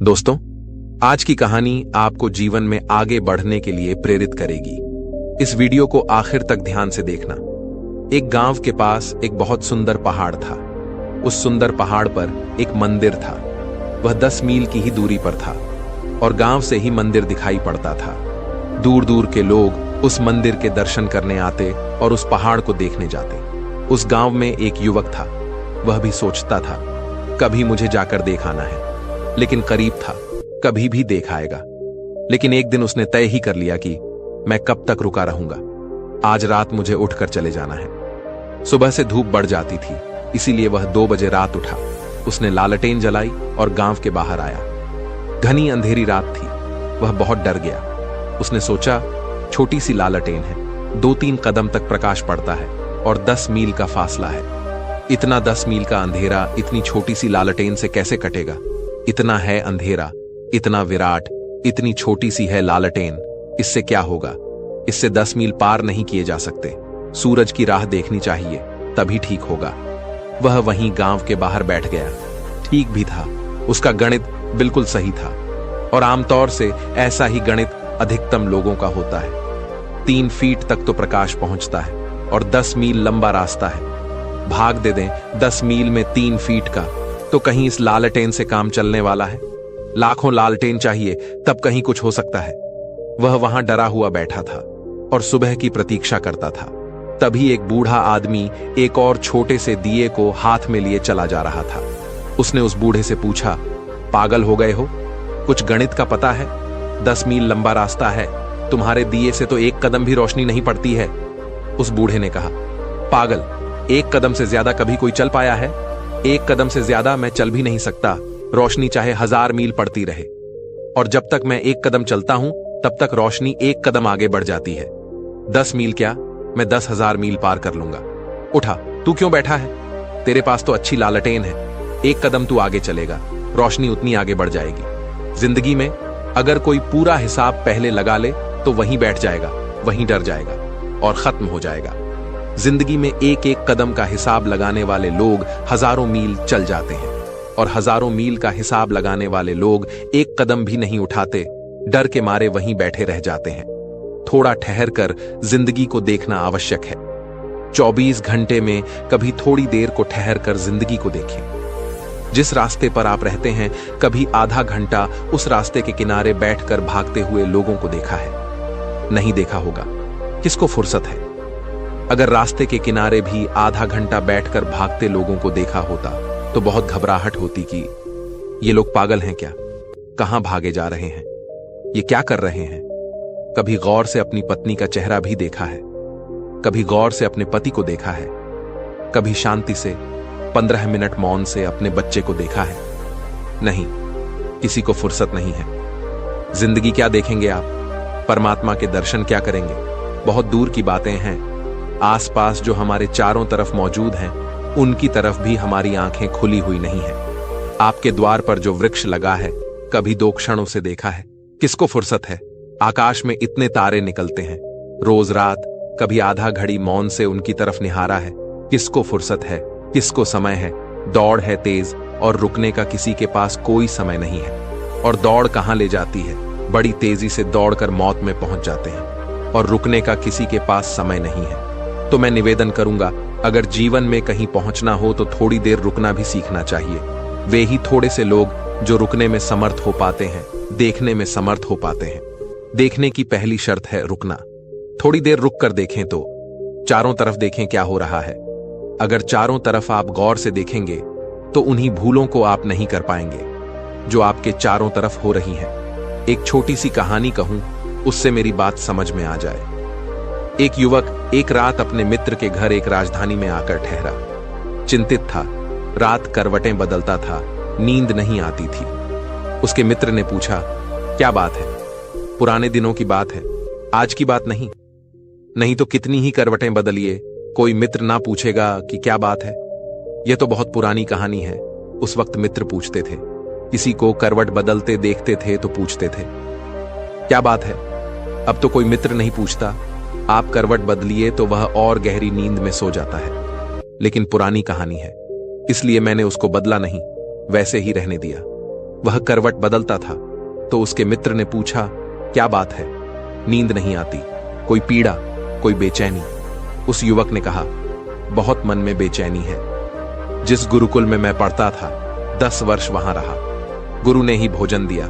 दोस्तों, आज की कहानी आपको जीवन में आगे बढ़ने के लिए प्रेरित करेगी। इस वीडियो को आखिर तक ध्यान से देखना। एक गांव के पास एक बहुत सुंदर पहाड़ था। उस सुंदर पहाड़ पर एक मंदिर था। वह 10 मील की ही दूरी पर था और गांव से ही मंदिर दिखाई पड़ता था। दूर दूर के लोग उस मंदिर के दर्शन करने आते और उस पहाड़ को देखने जाते। उस गांव में एक युवक था। वह भी सोचता था, कभी मुझे जाकर देख आना है, लेकिन करीब था, कभी भी देख आएगा। लेकिन एक दिन उसने तय ही कर लिया कि मैं कब तक रुका रहूंगा, आज रात मुझे उठकर चले जाना है। सुबह से धूप बढ़ जाती थी, इसीलिए वह 2 बजे रात उठा। उसने लालटेन जलाई और गांव के बाहर आया। घनी अंधेरी रात थी। वह बहुत डर गया। उसने सोचा, छोटी सी लालटेन है, 2-3 कदम तक प्रकाश पड़ता है और 10 मील का फासला है। इतना 10 मील का अंधेरा इतनी छोटी सी लालटेन से कैसे कटेगा? इतना है अंधेरा, इतना विराट, इतनी छोटी सी है लालटेन, इससे क्या होगा? इससे 10 मील पार नहीं किए जा सकते। सूरज की राह देखनी चाहिए, तभी ठीक होगा। वह वहीं गांव के बाहर बैठ गया। ठीक भी था, उसका गणित बिल्कुल सही था और आमतौर से ऐसा ही गणित अधिकतम लोगों का होता है। 3 फीट तक तो प्रकाश पहुंचता है और 10 मील लंबा रास्ता है। भाग दे दें 10 मील में 3 फीट का, तो कहीं इस लालटेन से काम चलने वाला है? लाखों लालटेन चाहिए तब कहीं कुछ हो सकता है। वह वहां डरा हुआ बैठा था और सुबह की प्रतीक्षा करता था। तभी एक बूढ़ा आदमी एक और छोटे से दिए को हाथ में लिए चला जा रहा था। उसने उस बूढ़े से पूछा, पागल हो गए हो? कुछ गणित का पता है? 10 मील लंबा रास्ता है, तुम्हारे दिए से तो 1 कदम भी रोशनी नहीं पड़ती है। उस बूढ़े ने कहा, पागल, 1 कदम से ज्यादा कभी कोई चल पाया है? 1 कदम से ज्यादा मैं चल भी नहीं सकता, रोशनी चाहे 1000 मील पड़ती रहे। और जब तक मैं 1 कदम चलता हूं, तब तक रोशनी 1 कदम आगे बढ़ जाती है। 10 मील क्या, मैं 10,000 मील पार कर लूंगा। उठा, तू क्यों बैठा है? तेरे पास तो अच्छी लालटेन है। 1 कदम तू आगे चलेगा, रोशनी उतनी आगे बढ़ जाएगी। जिंदगी में अगर कोई पूरा हिसाब पहले लगा ले तो वहीं बैठ जाएगा, वहीं डर जाएगा और खत्म हो जाएगा। जिंदगी में 1-1 कदम का हिसाब लगाने वाले लोग हजारों मील चल जाते हैं और हजारों मील का हिसाब लगाने वाले लोग 1 कदम भी नहीं उठाते, डर के मारे वहीं बैठे रह जाते हैं। थोड़ा ठहर कर जिंदगी को देखना आवश्यक है। 24 घंटे में कभी थोड़ी देर को ठहर कर जिंदगी को देखें। जिस रास्ते पर आप रहते हैं, कभी आधा घंटा उस रास्ते के किनारे बैठकर भागते हुए लोगों को देखा है? नहीं देखा होगा। किसको फुर्सत है? अगर रास्ते के किनारे भी आधा घंटा बैठकर भागते लोगों को देखा होता तो बहुत घबराहट होती कि ये लोग पागल हैं क्या? कहां भागे जा रहे हैं? ये क्या कर रहे हैं? कभी गौर से अपनी पत्नी का चेहरा भी देखा है? कभी गौर से अपने पति को देखा है? कभी शांति से 15 मिनट मौन से अपने बच्चे को देखा है? नहीं, किसी को फुर्सत नहीं है। जिंदगी क्या देखेंगे आप? परमात्मा के दर्शन क्या करेंगे? बहुत दूर की बातें हैं। आसपास जो हमारे चारों तरफ मौजूद हैं, उनकी तरफ भी हमारी आंखें खुली हुई नहीं है। आपके द्वार पर जो वृक्ष लगा है, कभी 2 क्षणों से देखा है? किसको फुर्सत है? आकाश में इतने तारे निकलते हैं रोज रात, कभी आधा घड़ी मौन से उनकी तरफ निहारा है? किसको फुर्सत है? किसको समय है? दौड़ है तेज और रुकने का किसी के पास कोई समय नहीं है। और दौड़ कहां ले जाती है? बड़ी तेजी से दौड़कर मौत में पहुंच जाते हैं और रुकने का किसी के पास समय नहीं है। तो मैं निवेदन करूंगा, अगर जीवन में कहीं पहुंचना हो तो थोड़ी देर रुकना भी सीखना चाहिए। वे ही थोड़े से लोग जो रुकने में समर्थ हो पाते हैं, देखने में समर्थ हो पाते हैं। देखने की पहली शर्त है रुकना। थोड़ी देर रुक कर देखें तो चारों तरफ देखें क्या हो रहा है। अगर चारों तरफ आप गौर से देखेंगे तो उन्हीं भूलों को आप नहीं कर पाएंगे जो आपके चारों तरफ हो रही हैं। एक छोटी सी कहानी कहूं, उससे मेरी बात समझ में आ जाए। एक युवक एक रात अपने मित्र के घर एक राजधानी में आकर ठहरा। चिंतित था, रात करवटें बदलता था, नींद नहीं आती थी। उसके मित्र ने पूछा, क्या बात है? पुराने दिनों की बात है, आज की बात नहीं। नहीं तो कितनी ही करवटें बदलिए, कोई मित्र ना पूछेगा कि क्या बात है। यह तो बहुत पुरानी कहानी है। उस वक्त मित्र पूछते थे, किसी को करवट बदलते देखते थे तो पूछते थे, क्या बात है? अब तो कोई मित्र नहीं पूछता। आप करवट बदलिए तो वह और गहरी नींद में सो जाता है। लेकिन पुरानी कहानी है, इसलिए मैंने उसको बदला नहीं, वैसे ही रहने दिया। वह करवट बदलता था तो उसके मित्र ने पूछा, क्या बात है? नींद नहीं आती? कोई पीड़ा, कोई बेचैनी? उस युवक ने कहा, बहुत मन में बेचैनी है। जिस गुरुकुल में मैं पढ़ता था 10 वर्ष वहां रहा। गुरु ने ही भोजन दिया,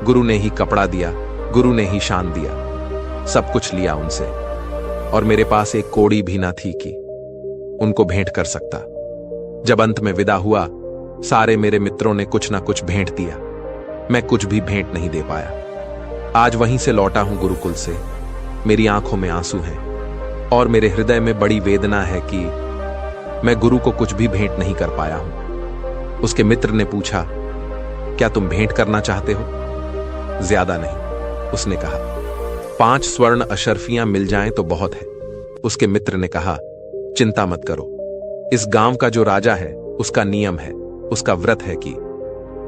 गुरु ने ही कपड़ा दिया, गुरु ने ही शान दिया, सब कुछ लिया उनसे, और मेरे पास एक कौड़ी भी ना थी कि उनको भेंट कर सकता। जब अंत में विदा हुआ, सारे मेरे मित्रों ने कुछ ना कुछ भेंट दिया, मैं कुछ भी भेंट नहीं दे पाया। आज वहीं से लौटा हूं गुरुकुल से, मेरी आंखों में आंसू हैं और मेरे हृदय में बड़ी वेदना है कि मैं गुरु को कुछ भी भेंट नहीं कर पाया हूं। उसके मित्र ने पूछा, क्या तुम भेंट करना चाहते हो? ज्यादा नहीं, उसने कहा। 5 स्वर्ण अशर्फियां मिल जाएं तो बहुत है। उसके मित्र ने कहा, चिंता मत करो, इस गांव का जो राजा है उसका नियम है, उसका व्रत है कि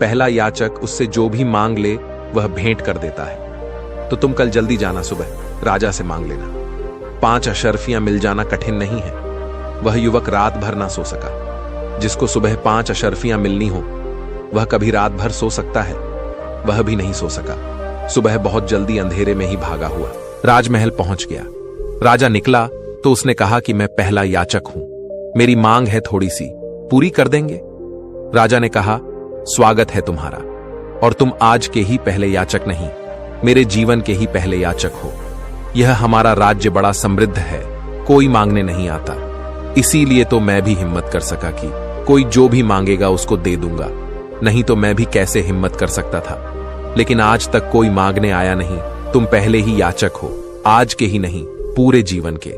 पहला याचक उससे जो भी मांग ले वह भेंट कर देता है। तो तुम कल जल्दी जाना, सुबह राजा से मांग लेना। 5 अशर्फियां मिल जाना कठिन नहीं है। वह युवक रात भर ना सो सका। जिसको सुबह 5 अशर्फियां मिलनी हो वह कभी रात भर सो सकता है? वह भी नहीं सो सका। सुबह बहुत जल्दी अंधेरे में ही भागा हुआ राजमहल पहुंच गया। राजा निकला तो उसने कहा कि मैं पहला याचक हूं, मेरी मांग है थोड़ी सी, पूरी कर देंगे? राजा ने कहा, स्वागत है तुम्हारा, और तुम आज के ही पहले याचक नहीं, मेरे जीवन के ही पहले याचक हो। यह हमारा राज्य बड़ा समृद्ध है, कोई मांगने नहीं आता, इसीलिए तो मैं भी हिम्मत कर सका कि कोई जो भी मांगेगा उसको दे दूंगा, नहीं तो मैं भी कैसे हिम्मत कर सकता था। लेकिन आज तक कोई मांगने आया नहीं। तुम पहले ही याचक हो, आज के ही नहीं, पूरे जीवन के।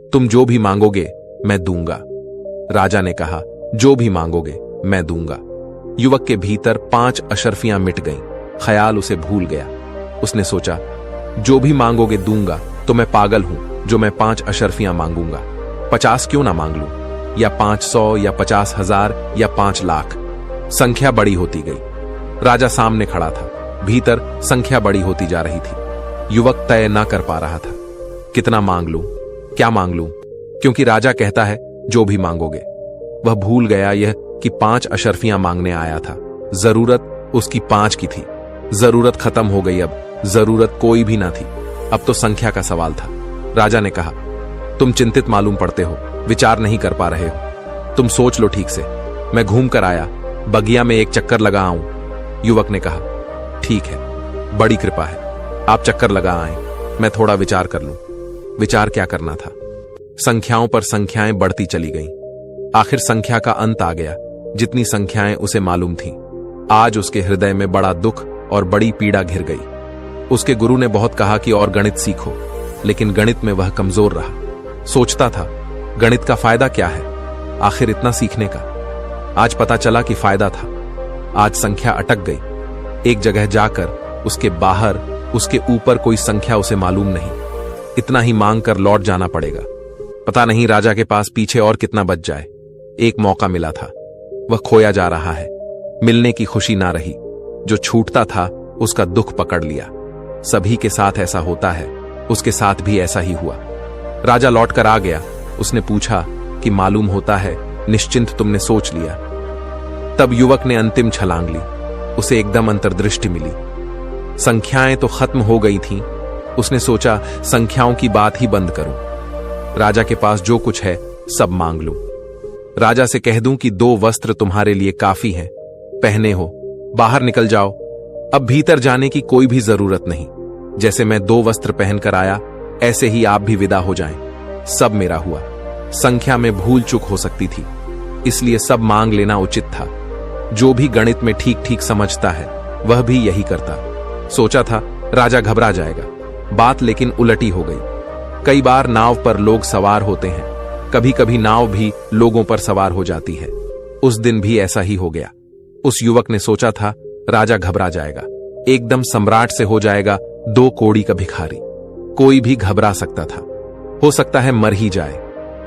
तुम जो भी मांगोगे मैं दूंगा। राजा ने कहा, जो भी मांगोगे मैं दूंगा। युवक के भीतर 5 अशर्फियां मिट गईं। ख्याल उसे भूल गया। उसने सोचा, जो भी मांगोगे दूंगा, तो मैं पागल हूं जो मैं 5 अशर्फियां मांगूंगा। 50 क्यों ना मांग लूं, या 500 या 50,000 या 5 लाख। संख्या बड़ी होती गई। राजा सामने खड़ा था, भीतर संख्या बड़ी होती जा रही थी। युवक तय ना कर पा रहा था, कितना मांग लूं, क्या मांग लूं, क्योंकि राजा कहता है जो भी मांगोगे। वह भूल गया यह कि 5 अशर्फियां मांगने आया था। जरूरत उसकी 5 की थी। जरूरत खत्म हो गई, अब जरूरत कोई भी ना थी, अब तो संख्या का सवाल था। राजा ने कहा, तुम चिंतित मालूम पड़ते हो, विचार नहीं कर पा रहे हो, तुम सोच लो ठीक से। मैं घूम कर आया, बगिया में एक चक्कर लगा आऊं। युवक ने कहा, ठीक है, बड़ी कृपा है, आप चक्कर लगा आए, मैं थोड़ा विचार कर लूं। विचार क्या करना था? संख्याओं पर संख्याएं बढ़ती चली गईं। आखिर संख्या का अंत आ गया। जितनी संख्याएं उसे मालूम थीं, आज उसके हृदय में बड़ा दुख और बड़ी पीड़ा घिर गई। उसके गुरु ने बहुत कहा कि और गणित सीखो, लेकिन गणित में वह कमजोर रहा। सोचता था, गणित का फायदा क्या है आखिर इतना सीखने का? आज पता चला कि फायदा था। आज संख्या अटक गई। एक जगह जाकर उसके बाहर, उसके ऊपर कोई संख्या उसे मालूम नहीं। इतना ही मांग कर लौट जाना पड़ेगा। पता नहीं राजा के पास पीछे और कितना बच जाए। एक मौका मिला था, वह खोया जा रहा है। मिलने की खुशी ना रही, जो छूटता था उसका दुख पकड़ लिया। सभी के साथ ऐसा होता है, उसके साथ भी ऐसा ही हुआ। राजा लौटकर आ गया। उसने पूछा कि मालूम होता है निश्चिंत तुमने सोच लिया। तब युवक ने अंतिम छलांग ली। उसे एकदम अंतर्दृष्टि मिली। संख्याएं तो खत्म हो गई थीं। उसने सोचा, संख्याओं की बात ही बंद करूं। राजा के पास जो कुछ है सब मांग लूं। राजा से कह दूं कि 2 वस्त्र तुम्हारे लिए काफी हैं, पहने हो, बाहर निकल जाओ। अब भीतर जाने की कोई भी जरूरत नहीं। जैसे मैं 2 वस्त्र पहनकर आया, ऐसे ही आप भी विदा हो जाएं। सब मेरा हुआ। संख्या में भूल चूक हो सकती थी, इसलिए सब मांग लेना उचित था। जो भी गणित में ठीक ठीक समझता है वह भी यही करता। सोचा था राजा घबरा जाएगा, बात लेकिन उलटी हो गई। कई बार नाव पर लोग सवार होते हैं, कभी कभी नाव भी लोगों पर सवार हो जाती है। उस दिन भी ऐसा ही हो गया। उस युवक ने सोचा था राजा घबरा जाएगा, एकदम सम्राट से हो जाएगा 2 कौड़ी का भिखारी। कोई भी घबरा सकता था, हो सकता है मर ही जाए।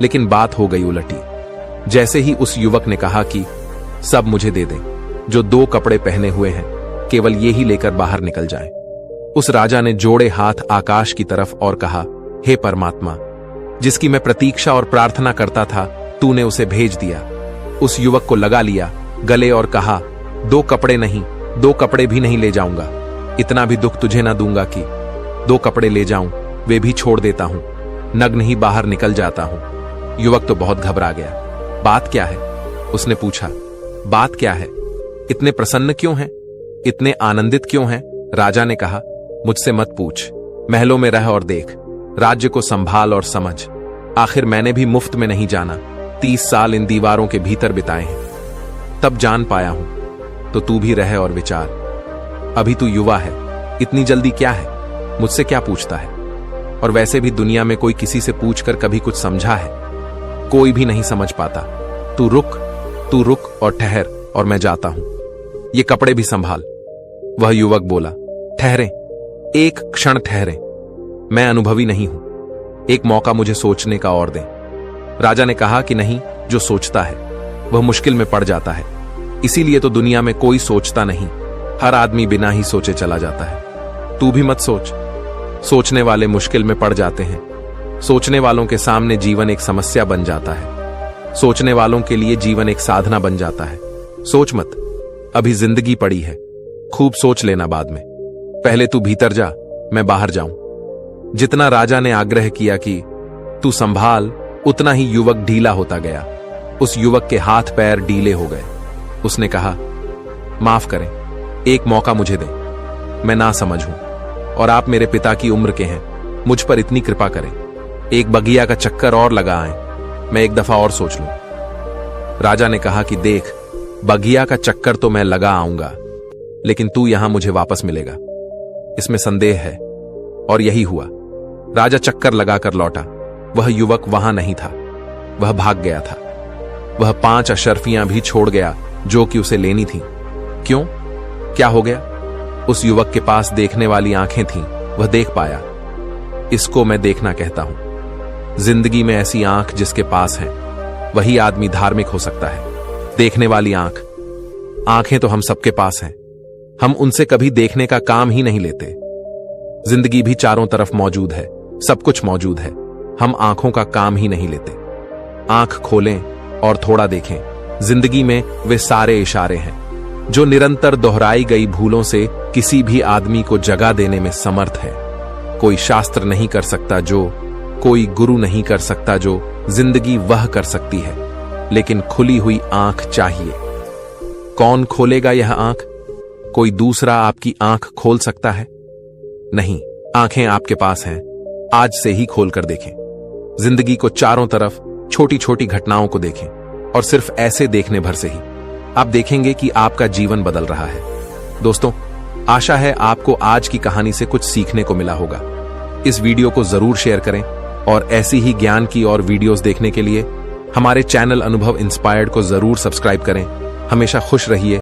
लेकिन बात हो गई उलटी। जैसे ही उस युवक ने कहा कि सब मुझे दे दें, जो 2 कपड़े पहने हुए हैं, केवल ये ही लेकर बाहर निकल जाएं। उस राजा ने जोड़े हाथ आकाश की तरफ और कहा, हे परमात्मा, जिसकी मैं प्रतीक्षा और प्रार्थना करता था, तूने उसे भेज दिया। उस युवक को लगा लिया गले और कहा, 2 कपड़े नहीं, 2 कपड़े भी नहीं ले जाऊंगा। इतना भी दुख तुझे ना दूंगा कि 2 कपड़े ले जाऊं, वे भी छोड़ देता हूं, नग्न ही बाहर निकल जाता हूं। युवक तो बहुत घबरा गया। बात क्या है? उसने पूछा। बात क्या है? इतने प्रसन्न क्यों हैं? इतने आनंदित क्यों हैं? राजा ने कहा, मुझसे मत पूछ। महलों में रह और देख, राज्य को संभाल और समझ। आखिर मैंने भी मुफ्त में नहीं जाना, 30 साल इन दीवारों के भीतर बिताए हैं, तब जान पाया हूं। तो तू भी रह और विचार। अभी तू युवा है, इतनी जल्दी क्या है? मुझसे क्या पूछता है? और वैसे भी दुनिया में कोई किसी से पूछकर कभी कुछ समझा है? कोई भी नहीं समझ पाता। तू रुक और ठहर, और मैं जाता हूं। ये कपड़े भी संभाल। वह युवक बोला, ठहरें, एक क्षण ठहरें, मैं अनुभवी नहीं हूं, एक मौका मुझे सोचने का और दें। राजा ने कहा कि नहीं, जो सोचता है वह मुश्किल में पड़ जाता है। इसीलिए तो दुनिया में कोई सोचता नहीं, हर आदमी बिना ही सोचे चला जाता है। तू भी मत सोच। सोचने वाले मुश्किल में पड़ जाते हैं। सोचने वालों के सामने जीवन एक समस्या बन जाता है। सोचने वालों के लिए जीवन एक साधना बन जाता है। सोच मत, अभी जिंदगी पड़ी है, खूब सोच लेना बाद में। पहले तू भीतर जा, मैं बाहर जाऊं। जितना राजा ने आग्रह किया कि तू संभाल, उतना ही युवक ढीला होता गया। उस युवक के हाथ पैर ढीले हो गए। उसने कहा, माफ करें, एक मौका मुझे दें। मैं ना समझ हूं और आप मेरे पिता की उम्र के हैं, मुझ पर इतनी कृपा करें। एक बगिया का चक्कर और लगा आए, मैं एक दफा और सोच लूं। राजा ने कहा कि देख, बगिया का चक्कर तो मैं लगा आऊंगा, लेकिन तू यहां मुझे वापस मिलेगा, इसमें संदेह है। और यही हुआ। राजा चक्कर लगाकर लौटा। वह युवक वहां नहीं था, वह भाग गया था। वह 5 अशर्फियां भी छोड़ गया जो कि उसे लेनी थी। क्यों? क्या हो गया? उस युवक के पास देखने वाली आंखें थीं, वह देख पाया। इसको मैं देखना कहता हूं। जिंदगी में ऐसी आंख जिसके पास है, वही आदमी धार्मिक हो सकता है। देखने वाली आंख। आंखें तो हम सबके पास हैं, हम उनसे कभी देखने का काम ही नहीं लेते। जिंदगी भी चारों तरफ मौजूद है, सब कुछ मौजूद है, हम आंखों का काम ही नहीं लेते। आंख खोलें और थोड़ा देखें। जिंदगी में वे सारे इशारे हैं जो निरंतर दोहराई गई भूलों से किसी भी आदमी को जगा देने में समर्थ है। कोई शास्त्र नहीं कर सकता जो, कोई गुरु नहीं कर सकता जो जिंदगी वह कर सकती है, लेकिन खुली हुई आंख चाहिए। कौन खोलेगा यह आंख? कोई दूसरा आपकी आंख खोल सकता है? नहीं, आंखें आपके पास हैं, आज से ही खोलकर देखें। जिंदगी को चारों तरफ छोटी छोटी घटनाओं को देखें, और सिर्फ ऐसे देखने भर से ही आप देखेंगे कि आपका जीवन बदल रहा है। दोस्तों, आशा है आपको आज की कहानी से कुछ सीखने को मिला होगा। इस वीडियो को जरूर शेयर करें, और ऐसी ही ज्ञान की और वीडियोस देखने के लिए हमारे चैनल अनुभव इंस्पायर्ड को जरूर सब्सक्राइब करें। हमेशा खुश रहिए।